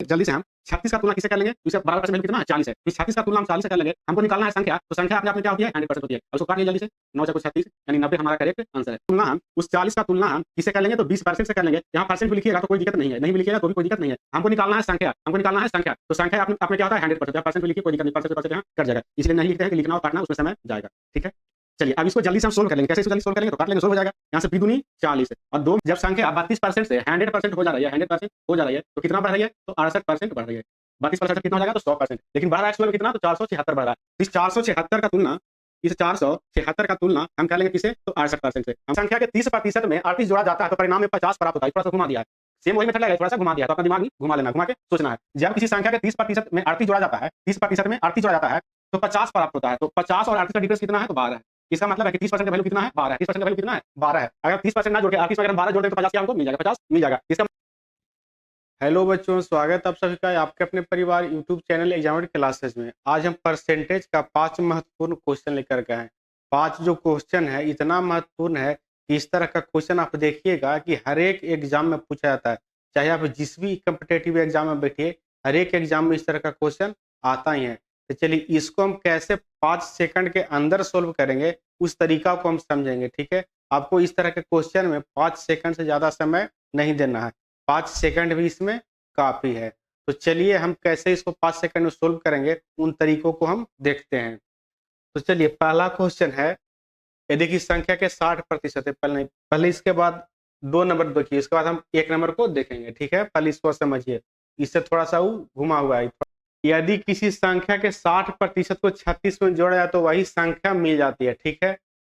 जल्दी से हम 36 का तुलना किसे कर लेंगे, तो इसका 12% वैल्यू कितना है 40 है, तो 36 का तुलना हम 40 से कर लेंगे। हमको निकालना है संख्या, तो संख्या अपने आप में क्या होती है 100% होती है। अब उसको काटिए जल्दी से, 9 चौको 36 यानी 90 हमारा करेक्ट आंसर है। तुलना हम उस 40 का तुलना हम किसे कर लेंगे, तो 20% से कर लेंगे। यहाँ परसेंट भी लिखिएगा तो कोई दिक्कत नहीं है, नहीं भी लिखिएगा तो भी कोई दिक्कत नहीं है। हमको निकालना है संख्या, हमको निकालना है संख्या, तो संख्या अपने क्या होता है 100%। परसेंट भी लिखिए कोई दिक्कत नहीं, परसेंट यहाँ कट जाएगा, इसलिए नहीं लिखते हैं कि लिखना और काटना उसमें समय जाएगा। ठीक है, चलिए अब इसको जल्दी से हम सोल्व कर लेंगे। कैसे इसको जल्दी सोल्व करेंगे, तो काट लेंगे, सोल्व हो जाएगा। यहाँ से बी दूनी 40 और 2 जब संख्या 32% से 100% हो जा रही है, 100% हो जा रही है, तो कितना बढ़ रही है, तो 68% बढ़ रही है। 32% कितना हो जाएगा, तो 100%। लेकिन बढ़ रहा है एक्चुअल में कितना, तो 476 बढ़ रहा है। इस 476 का तुलना, इस 476 का तुलना हम कर लेंगे किसे, तो 68% से। हम संख्या के 30% में 38 जोड़ा जाता है तो परिणाम में 50 प्राप्त होता है। थोड़ा सा घुमा दिया है, सेम वही मेथड लगेगा, थोड़ा सा घुमा दिया, तो अपना दिमाग घुमा लेना, घुमा के सोचना है। जब किसी संख्या के 30% में 38 जोड़ा जाता है, 30% में 38 जोड़ा जाता है, तो 50 प्राप्त होता है। तो 50 और 38 का डिफरेंस कितना है, तो 12 है। इसका मतलब है कि 30% का वैल्यू कितना है, 12 है। 30% का वैल्यू कितना है, 12 है। अगर 30% ना जोड़ के 38 में अगर हम 12 जोड़ दें तो 50 क्या हमको मिल जाएगा, 50 मिल जाएगा। इसका हेलो बच्चों, स्वागत आप सभी का आपके अपने परिवार यूट्यूब चैनल एग्जाम क्लासेस में। आज हम परसेंटेज का 5 महत्वपूर्ण क्वेश्चन लेकर के आए। 5 जो क्वेश्चन है इतना महत्वपूर्ण है कि इस तरह का क्वेश्चन आप देखिएगा कि हर एक एग्जाम में पूछा जाता है। चाहे आप जिस भी कम्पिटेटिव एग्जाम में बैठिए, हर एक एग्जाम में इस तरह का क्वेश्चन आता ही है। तो चलिए इसको हम कैसे 5 सेकंड के अंदर सोल्व करेंगे, उस तरीका को हम समझेंगे। ठीक है, आपको इस तरह के क्वेश्चन में 5 सेकंड से ज्यादा समय नहीं देना है, 5 सेकंड भी इसमें काफी है। तो चलिए हम कैसे इसको 5 सेकंड में सोल्व करेंगे, उन तरीकों को हम देखते हैं। तो चलिए पहला क्वेश्चन है, यदि की संख्या के 60% है, पहले इसके बाद 2 नंबर देखिए, इसके बाद हम 1 नंबर को देखेंगे। ठीक है, पहले इसको समझिए, इससे थोड़ा सा घुमा हुआ है। यदि किसी संख्या के 60% को 36 में जोड़ा जाए तो वही संख्या मिल जाती है। ठीक है,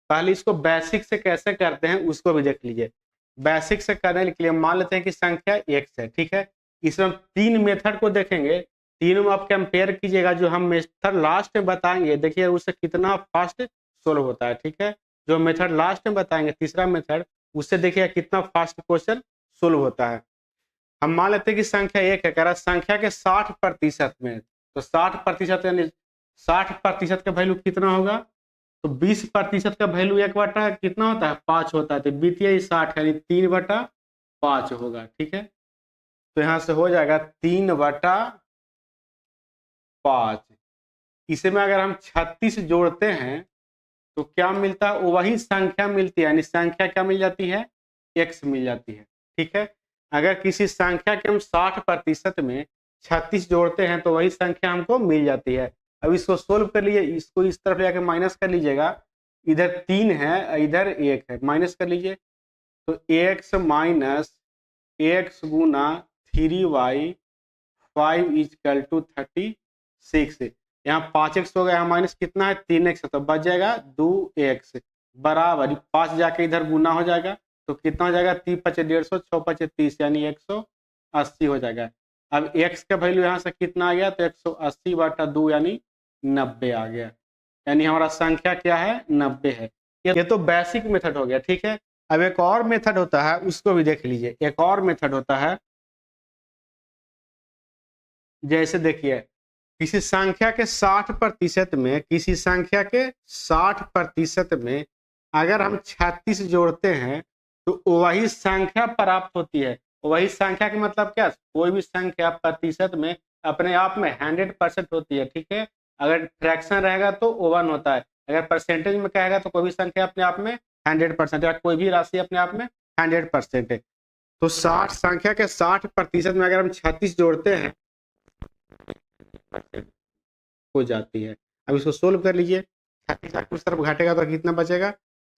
पहले इसको बेसिक से कैसे करते हैं उसको भी देख लीजिए। बेसिक से करने के लिए मान लेते हैं कि संख्या x है। ठीक है, इसमें हम 3 मेथड को देखेंगे, तीनों में आप कंपेयर कीजिएगा। जो हम मेथड लास्ट में बताएंगे देखिए उससे कितना फास्ट सोल्व होता है। ठीक है, जो मेथड लास्ट में बताएंगे तीसरा मेथड, उससे देखिए कितना फास्ट क्वेश्चन सोल्व होता है। हम मान लेते हैं कि संख्या 1 है, कह रहा है संख्या के 60% में, तो 60% यानी 60% का वैल्यू कितना होगा, तो 20% का वैल्यू 1/, कितना होता है 5 होता है, तो बीतीय 60 यानी 3/5 होगा। ठीक है, तो यहाँ से हो जाएगा 3/5। इसे में अगर हम 36 जोड़ते हैं तो क्या मिलता है, वही संख्या मिलती है, यानी संख्या क्या मिल जाती है, x मिल जाती है। ठीक है, अगर किसी संख्या के हम 60% में 36 जोड़ते हैं तो वही संख्या हमको मिल जाती है। अब इसको सोल्व कर लीजिए, इसको इस तरफ लेकर माइनस कर लीजिएगा, इधर 3 है इधर 1 है, माइनस कर लीजिए, तो x माइनस x गुना 3y 5 इक्वल टू 36। यहाँ 5x हो गया, माइनस कितना है 3x, तो बच जाएगा 2x बराबर 5 जाके इधर गुना हो जाएगा, तो कितना हो जाएगा 3 × 5 = 150, 6 × 5 = 30 यानी 180 हो जाएगा। अब x का वैल्यू यहाँ से कितना आ गया, तो 180/2 यानी 90 आ गया, यानी हमारा संख्या क्या है 90 है। ये तो बेसिक मेथड हो गया। ठीक है, अब एक और मेथड होता है, उसको भी देख लीजिए। एक और मेथड होता है, जैसे देखिए किसी संख्या के 60% में, किसी संख्या के 60% में अगर हम 36 जोड़ते हैं तो वही संख्या प्राप्त होती है। वही संख्या का मतलब क्या, कोई भी संख्या प्रतिशत में अपने आप में 100% होती है। ठीक है, अगर फ्रैक्शन रहेगा तो 1 होता है, अगर परसेंटेज में कहेगा तो कोई भी संख्या अपने आप में 100% है, कोई भी राशि अपने आप में 100% है। तो 60 संख्या के 60% में अगर हम 36 जोड़ते हैं हो जाती है। अब इसको सोल्व कर लीजिए, 36 उस तरफ घटेगा तो कितना बचेगा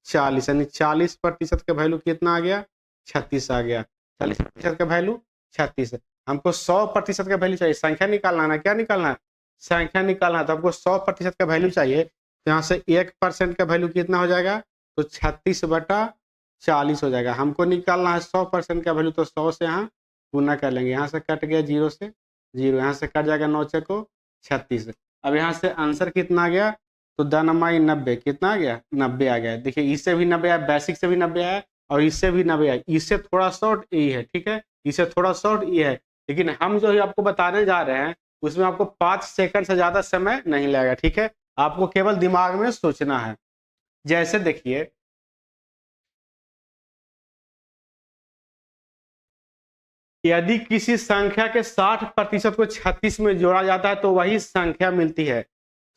40, यानी 40% का वैल्यू कितना आ गया 36 आ गया। 40% का वैल्यू 36 है। हमको 100% का वैल्यू चाहिए, संख्या निकालना है ना, क्या निकालना है, संख्या निकालना है। तो हमको 100% का वैल्यू चाहिए, तो यहाँ से 1% का वैल्यू कितना हो जाएगा, तो 36/40 हो जाएगा। हमको निकालना है 100% का वैल्यू, तो 100 से यहाँ गुना कर लेंगे, यहाँ से कट गया 0 से 0, यहाँ से कट जाएगा 9 × 36। अब यहाँ से आंसर कितना आ गया, तो 90 कितना आ गया 90 आ गया। देखिए इससे भी 90 आया, बेसिक से भी 90 आया और इससे भी 90 आया। इससे थोड़ा शॉर्ट ये है, ठीक है, इससे थोड़ा शॉर्ट ये है, लेकिन हम जो है आपको बताने जा रहे हैं उसमें आपको 5 सेकंड से ज्यादा समय नहीं लगेगा। ठीक है, आपको केवल दिमाग में सोचना है। जैसे देखिए यदि किसी संख्या के 60% को 36 में जोड़ा जाता है तो वही संख्या मिलती है।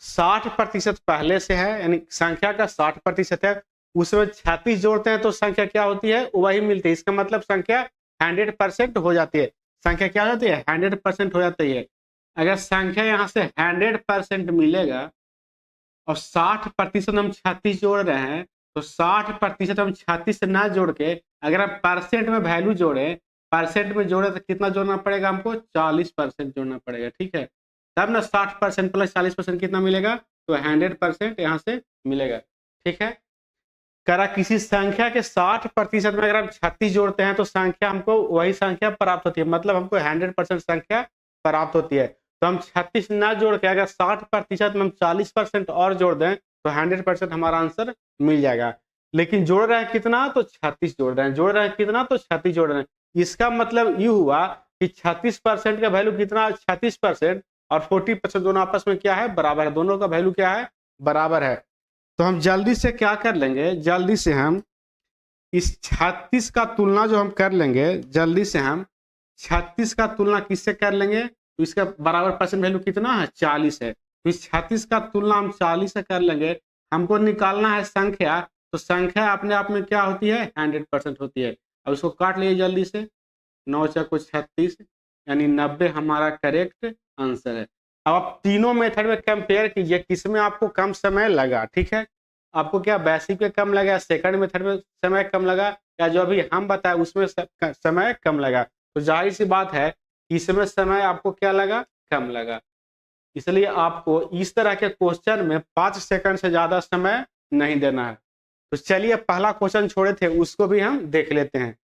60% पहले से है, यानी संख्या का 60% है, उसमें 36 जोड़ते हैं तो संख्या क्या होती है, वही मिलती है। इसका मतलब संख्या 100% हो जाती है। संख्या क्या हो जाती है, 100% हो जाती है। अगर संख्या यहाँ से 100% मिलेगा और 60% हम 36 जोड़ रहे हैं, तो 60% हम 36 से ना जोड़ के अगर हम परसेंट में वैल्यू जोड़े, परसेंट में जोड़े तो कितना जोड़ना पड़ेगा हमको, 40% जोड़ना पड़ेगा। ठीक है, तब ना 60% प्लस 40% कितना मिलेगा, तो 100% यहाँ से मिलेगा। ठीक है, करा किसी संख्या के 60% में अगर हम 36 जोड़ते हैं तो संख्या हमको वही संख्या प्राप्त होती है, मतलब हमको 100% संख्या प्राप्त होती है। तो हम 36 ना जोड़ के अगर 60% में हम 40% और जोड़ दें तो 100% हमारा आंसर मिल जाएगा। लेकिन जोड़ रहे हैं कितना, तो 36 जोड़ रहे हैं। जोड़ रहे हैं कितना, तो 36 जोड़ रहे हैं। इसका मतलब ये हुआ कि 36% का वैल्यू कितना, 36% और 40% दोनों आपस में क्या है, बराबर है। दोनों का वैल्यू क्या है, बराबर है। तो हम जल्दी से क्या कर लेंगे, जल्दी से हम इस 36 का तुलना जो हम कर लेंगे, जल्दी से हम 36 का तुलना किससे कर लेंगे, तो इसका बराबर परसेंट वैल्यू कितना है, 40 है। तो इस 36 का तुलना हम 40 से कर लेंगे। हमको निकालना है संख्या, तो संख्या अपने आप में क्या होती है, 100% होती है। अब इसको काट लिए जल्दी से, 9 चौको 36 यानी 90 हमारा करेक्ट आंसर है। अब आप तीनों मेथड में कंपेयर कीजिए किसमें आपको कम समय लगा। ठीक है, आपको क्या बेसिक में कम लगा, सेकंड मेथड में समय कम लगा, या जो अभी हम बताए उसमें समय कम लगा। तो जाहिर सी बात है इसमें समय आपको क्या लगा, कम लगा। इसलिए आपको इस तरह के क्वेश्चन में 5 सेकंड से ज्यादा समय नहीं देना है। तो चलिए पहला क्वेश्चन छोड़े थे उसको भी हम देख लेते हैं।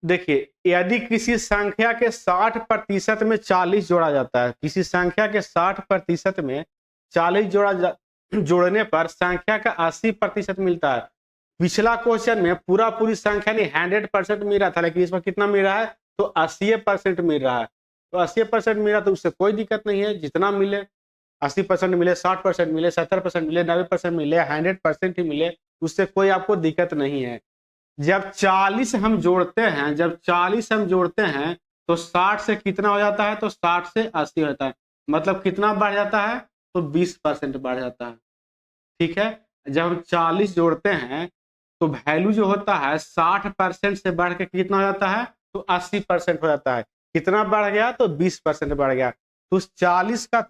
देखिए, यदि किसी संख्या के 60% में 40 जोड़ा जाता है, किसी संख्या के 60% में 40 जोड़ने पर संख्या का 80% मिलता है। पिछला क्वेश्चन में पूरी संख्या नहीं 100% मिल रहा था, लेकिन इसमें कितना मिल रहा है, तो 80% मिल रहा है। तो 80% मिला तो उससे कोई दिक्कत नहीं है, जितना मिले 80% मिले, 60% मिले, 70% मिले, 90% मिले, 100% ही मिले, उससे कोई आपको दिक्कत नहीं है। जब 40 हम जोड़ते हैं, जब 40 हम जोड़ते हैं तो 60 से कितना हो जाता है, तो 60 से 80 होता है। मतलब कितना बढ़ जाता है, तो 20% बढ़ जाता है। ठीक है, जब हम 40 जोड़ते हैं तो वैल्यू जो होता है 60% से बढ़ के कितना हो जाता है, तो 80% हो जाता है। कितना बढ़ गया, तो 20% बढ़ गया। तो उस 40 का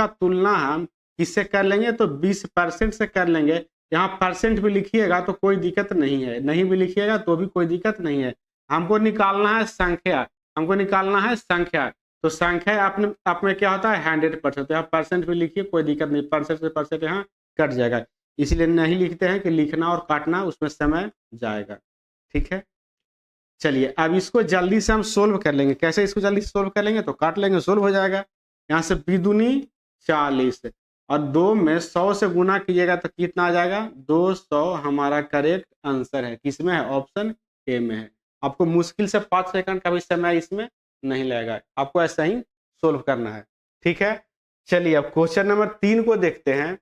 तुलना हम किससे कर लेंगे, तो 20% से कर लेंगे। यहाँ परसेंट भी लिखिएगा तो कोई दिक्कत नहीं है, नहीं भी लिखिएगा तो भी कोई दिक्कत नहीं है। हमको निकालना है संख्या, हमको निकालना है संख्या। तो संख्या अपने आप में क्या होता है, 100%। तो यहाँ परसेंट भी लिखिए, कोई दिक्कत नहीं, परसेंट से परसेंट यहाँ कट जाएगा। इसलिए नहीं लिखते हैं कि लिखना और काटना उसमें समय जाएगा। ठीक है, चलिए अब इसको जल्दी से हम सोल्व कर लेंगे। कैसे इसको जल्दी से सोल्व कर लेंगे, तो काट लेंगे, सोल्व हो जाएगा। यहाँ से बीदुनी 40 और 2 में 100 से गुना कीजिएगा तो कितना आ जाएगा, 200 हमारा करेक्ट आंसर है। किसमें है, ऑप्शन ए में है। आपको मुश्किल से 5 सेकंड का भी समय इसमें नहीं लगेगा, आपको ऐसा ही सोल्व करना है। ठीक है, चलिए अब क्वेश्चन नंबर 3 को देखते हैं।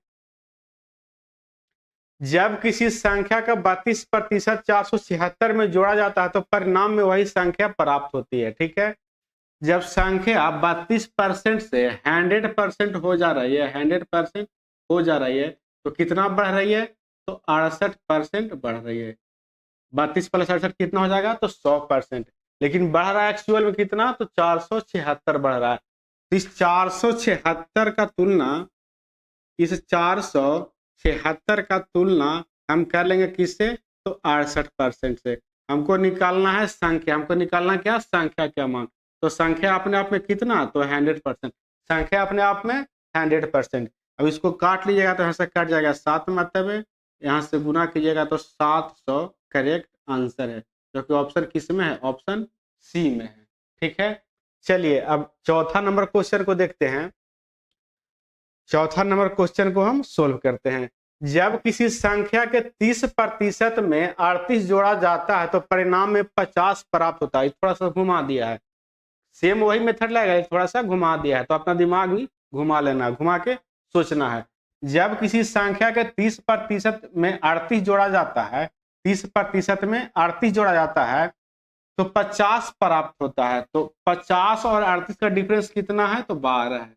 जब किसी संख्या का 32% 476 में जोड़ा जाता है तो परिणाम में वही संख्या प्राप्त होती है। ठीक है, जब संख्या 32% से 100% हो जा रही है, 100% हो जा रही है, तो कितना बढ़ रही है, तो 68% बढ़ रही है। 32 प्लस 68 कितना हो जाएगा, तो 100%। लेकिन बढ़ रहा है एक्चुअल में कितना, तो 476 बढ़ रहा है। तो इस 476 का तुलना, इस 476 का तुलना हम कर लेंगे किससे, तो 68% से। हमको निकालना है संख्या, हमको निकालना क्या, संख्या क्या मान। तो संख्या अपने आप में कितना, तो 100%। संख्या अपने आप में 100%। अब इसको काट लीजिएगा तो यहाँ से कट जाएगा 7 मतलब है, यहाँ से गुना कीजिएगा तो 700 करेक्ट आंसर है, जो कि ऑप्शन किस में है, ऑप्शन सी में है। ठीक है, चलिए अब चौथा नंबर क्वेश्चन को देखते हैं। चौथा नंबर क्वेश्चन को हम सोल्व करते हैं। जब किसी संख्या के 30% में 38 जोड़ा जाता है तो परिणाम में 50 प्राप्त होता है। थोड़ा सा घुमा दिया है, सेम वही मेथड लगेगा, थोड़ा सा घुमा दिया है, तो अपना दिमाग भी घुमा लेना, घुमा के सोचना है। जब किसी संख्या के 30% में 38 जोड़ा जाता है, 30% में 38 जोड़ा जाता है तो 50 प्राप्त होता है। तो 50 और 38 का डिफरेंस कितना है? तो 12 है।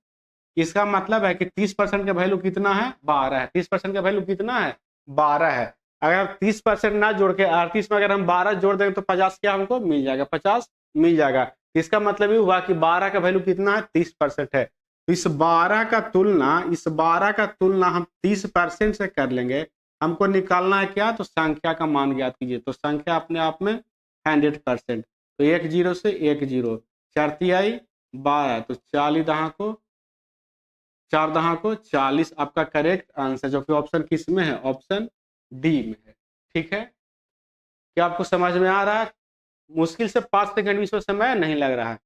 इसका मतलब है कि 30% का वैल्यू कितना है? 12 है। 30% का वैल्यू कितना है? 12 है। अगर 30% ना जोड़ के 38 में अगर हम 12 जोड़ देंगे तो 50 क्या हमको मिल जाएगा? 50 मिल जाएगा। इसका मतलब ये हुआ कि 12 का वैल्यू कितना है? 30% है। तो इस 12 का तुलना हम 30% से कर लेंगे। हमको निकालना है क्या? तो संख्या का मान ज्ञात कीजिए। तो संख्या अपने आप में 100%। तो 1 0 से 1 0 4 तिहाई 12 तो 40 दहाँ को 4 दहाँ को 40 आपका करेक्ट आंसर, जो कि ऑप्शन किस में है? ऑप्शन डी में है। ठीक है, क्या आपको समझ में आ रहा है? मुश्किल से 5 सेकंड भी इसमें समय नहीं लग रहा है।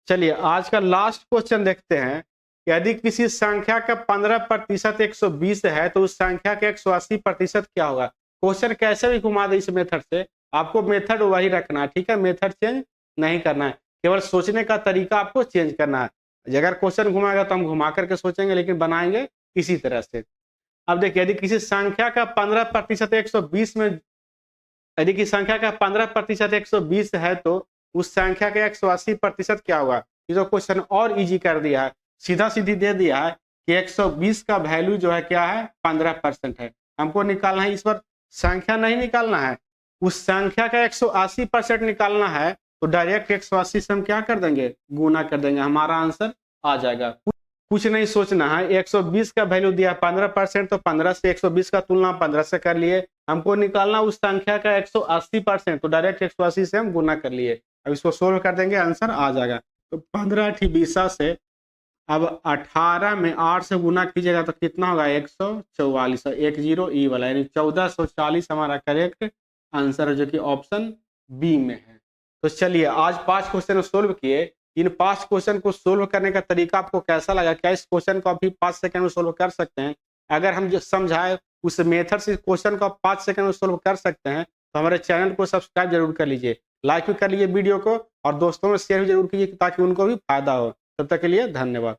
चलिए आज का लास्ट क्वेश्चन देखते हैं। यदि किसी संख्या का 15% 120 है तो उस संख्या का 180% क्या होगा? क्वेश्चन कैसे भी घुमा दे इस मेथड से, आपको मेथड वही रखना है। ठीक है, मेथड चेंज नहीं करना है, केवल सोचने का तरीका आपको चेंज करना है। अगर क्वेश्चन घुमाएगा तो हम घुमा करके सोचेंगे, लेकिन बनाएंगे इसी तरह से। अब देखिए, यदि किसी संख्या का 15% 120 में, यदि की संख्या का 15% 120 है तो उस संख्या का 180% क्या होगा? ये तो क्वेश्चन और इजी कर दिया है, सीधा सीधी दे दिया है कि 120 का वैल्यू जो है क्या है? 15% है। हमको निकालना है, इस पर संख्या नहीं निकालना है, उस संख्या का 180% निकालना है। तो डायरेक्ट 180 से हम क्या कर देंगे? गुना कर देंगे, हमारा आंसर आ जाएगा। कुछ नहीं सोचना है। 120 का वैल्यू दिया 15%, तो 15 से 120 का तुलना 15 से कर लिए। हमको निकालना उस संख्या का 180%, तो डायरेक्ट 180 से हम गुना कर लिए। अब इसको सोल्व कर देंगे, आंसर आ जाएगा। तो 15 20 से अब 18 में 8 से गुना कीजिएगा तो कितना होगा? 144 1 0 ई वाला, यानी 1440 हमारा करेक्ट आंसर है, जो कि ऑप्शन बी में है। तो चलिए आज 5 क्वेश्चन सोल्व किए। इन 5 क्वेश्चन को सोल्व करने का तरीका आपको कैसा लगा? क्या इस क्वेश्चन को अभी 5 सेकंड में सोल्व कर सकते हैं? अगर हम जो समझाए उस मेथड से क्वेश्चन को आप 5 सेकंड में सोल्व कर सकते हैं तो हमारे चैनल को सब्सक्राइब जरूर कर लीजिए, लाइक भी कर लीजिए वीडियो को, और दोस्तों में शेयर भी जरूर कीजिए ताकि उनको भी फायदा हो। तब तक के लिए धन्यवाद।